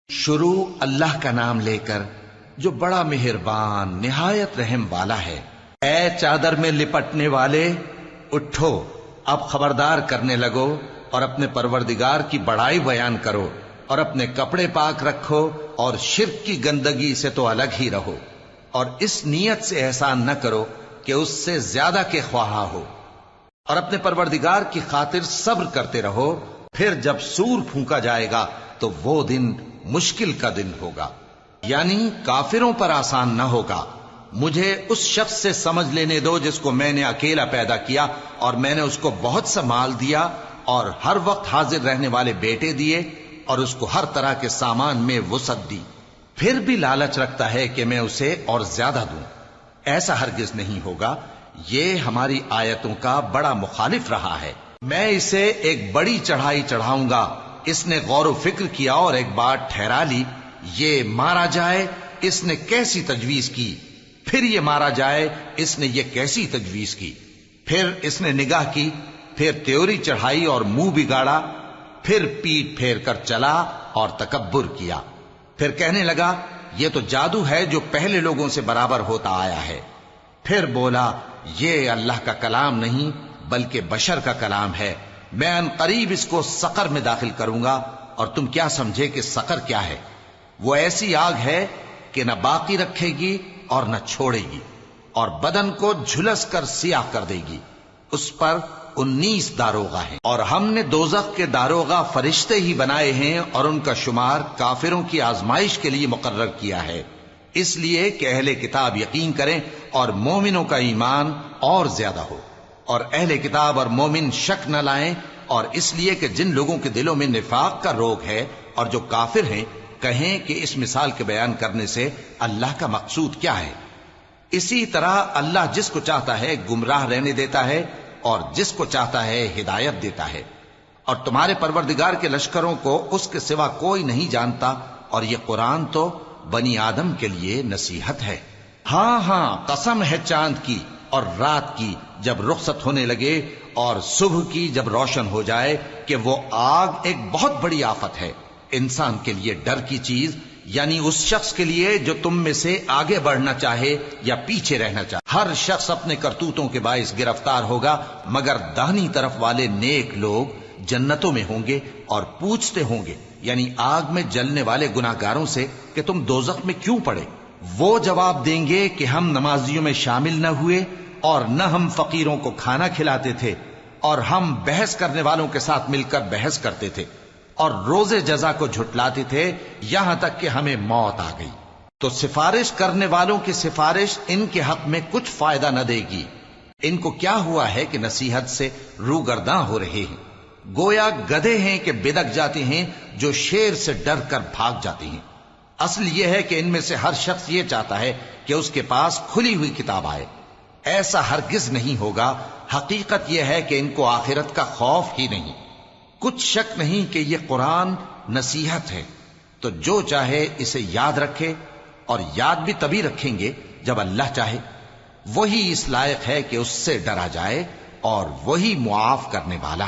شروع اللہ کا نام لے کر جو بڑا مہربان نہایت رحم والا ہے۔ اے چادر میں لپٹنے والے، اٹھو، اب خبردار کرنے لگو اور اپنے پروردگار کی بڑائی بیان کرو اور اپنے کپڑے پاک رکھو اور شرک کی گندگی سے تو الگ ہی رہو، اور اس نیت سے احسان نہ کرو کہ اس سے زیادہ کے خواہاں ہو، اور اپنے پروردگار کی خاطر صبر کرتے رہو۔ پھر جب سور پھونکا جائے گا تو وہ دن مشکل کا دن ہوگا، یعنی کافروں پر آسان نہ ہوگا۔ مجھے اس شخص سے سمجھ لینے دو جس کو میں نے اکیلا پیدا کیا اور میں نے اس کو بہت سا مال دیا اور ہر وقت حاضر رہنے والے بیٹے دیے اور اس کو ہر طرح کے سامان میں وسعت دی، پھر بھی لالچ رکھتا ہے کہ میں اسے اور زیادہ دوں۔ ایسا ہرگز نہیں ہوگا، یہ ہماری آیتوں کا بڑا مخالف رہا ہے۔ میں اسے ایک بڑی چڑھائی چڑھاؤں گا۔ اس نے غور و فکر کیا اور ایک بات ٹھہرا لی، یہ مارا جائے، اس نے کیسی تجویز کی، پھر یہ مارا جائے، اس نے یہ کیسی تجویز کی، پھر اس نے نگاہ کی، پھر تیوری چڑھائی اور منہ بگاڑا، پھر پیٹ پھیر کر چلا اور تکبر کیا، پھر کہنے لگا یہ تو جادو ہے جو پہلے لوگوں سے برابر ہوتا آیا ہے، پھر بولا یہ اللہ کا کلام نہیں بلکہ بشر کا کلام ہے، میں ان قریب اس کو سقر میں داخل کروں گا، اور تم کیا سمجھے کہ سقر کیا ہے؟ وہ ایسی آگ ہے کہ نہ باقی رکھے گی اور نہ چھوڑے گی، اور بدن کو جھلس کر سیاہ کر دے گی۔ اس پر 19 داروغہ ہیں، اور ہم نے دوزخ کے داروغہ فرشتے ہی بنائے ہیں، اور ان کا شمار کافروں کی آزمائش کے لیے مقرر کیا ہے، اس لیے کہ اہل کتاب یقین کریں اور مومنوں کا ایمان اور زیادہ ہو، اور اہل کتاب اور مومن شک نہ لائیں، اور اس لیے کہ جن لوگوں کے دلوں میں نفاق کا روگ ہے اور جو کافر ہیں کہیں کہ اس مثال کے بیان کرنے سے اللہ کا مقصود کیا ہے۔ اسی طرح اللہ جس کو چاہتا ہے گمراہ رہنے دیتا ہے اور جس کو چاہتا ہے ہدایت دیتا ہے، اور تمہارے پروردگار کے لشکروں کو اس کے سوا کوئی نہیں جانتا، اور یہ قرآن تو بنی آدم کے لیے نصیحت ہے۔ ہاں ہاں، قسم ہے چاند کی اور رات کی جب رخصت ہونے لگے اور صبح کی جب روشن ہو جائے، کہ وہ آگ ایک بہت بڑی آفت ہے، انسان کے لیے ڈر کی چیز، یعنی اس شخص کے لیے جو تم میں سے آگے بڑھنا چاہے یا پیچھے رہنا چاہے۔ ہر شخص اپنے کرتوتوں کے باعث گرفتار ہوگا، مگر داہنی طرف والے نیک لوگ جنتوں میں ہوں گے، اور پوچھتے ہوں گے یعنی آگ میں جلنے والے گناہگاروں سے کہ تم دوزخ میں کیوں پڑے؟ وہ جواب دیں گے کہ ہم نمازیوں میں شامل نہ ہوئے، اور نہ ہم فقیروں کو کھانا کھلاتے تھے، اور ہم بحث کرنے والوں کے ساتھ مل کر بحث کرتے تھے، اور روز جزا کو جھٹلاتے تھے، یہاں تک کہ ہمیں موت آ گئی۔ تو سفارش کرنے والوں کی سفارش ان کے حق میں کچھ فائدہ نہ دے گی۔ ان کو کیا ہوا ہے کہ نصیحت سے روگرداں ہو رہے ہیں، گویا گدھے ہیں کہ بدک جاتے ہیں جو شیر سے ڈر کر بھاگ جاتے ہیں۔ اصل یہ ہے کہ ان میں سے ہر شخص یہ چاہتا ہے کہ اس کے پاس کھلی ہوئی کتاب آئے، ایسا ہرگز نہیں ہوگا۔ حقیقت یہ ہے کہ ان کو آخرت کا خوف ہی نہیں۔ کچھ شک نہیں کہ یہ قرآن نصیحت ہے، تو جو چاہے اسے یاد رکھے، اور یاد بھی تبھی رکھیں گے جب اللہ چاہے۔ وہی اس لائق ہے کہ اس سے ڈرا جائے، اور وہی معاف کرنے والا ہے۔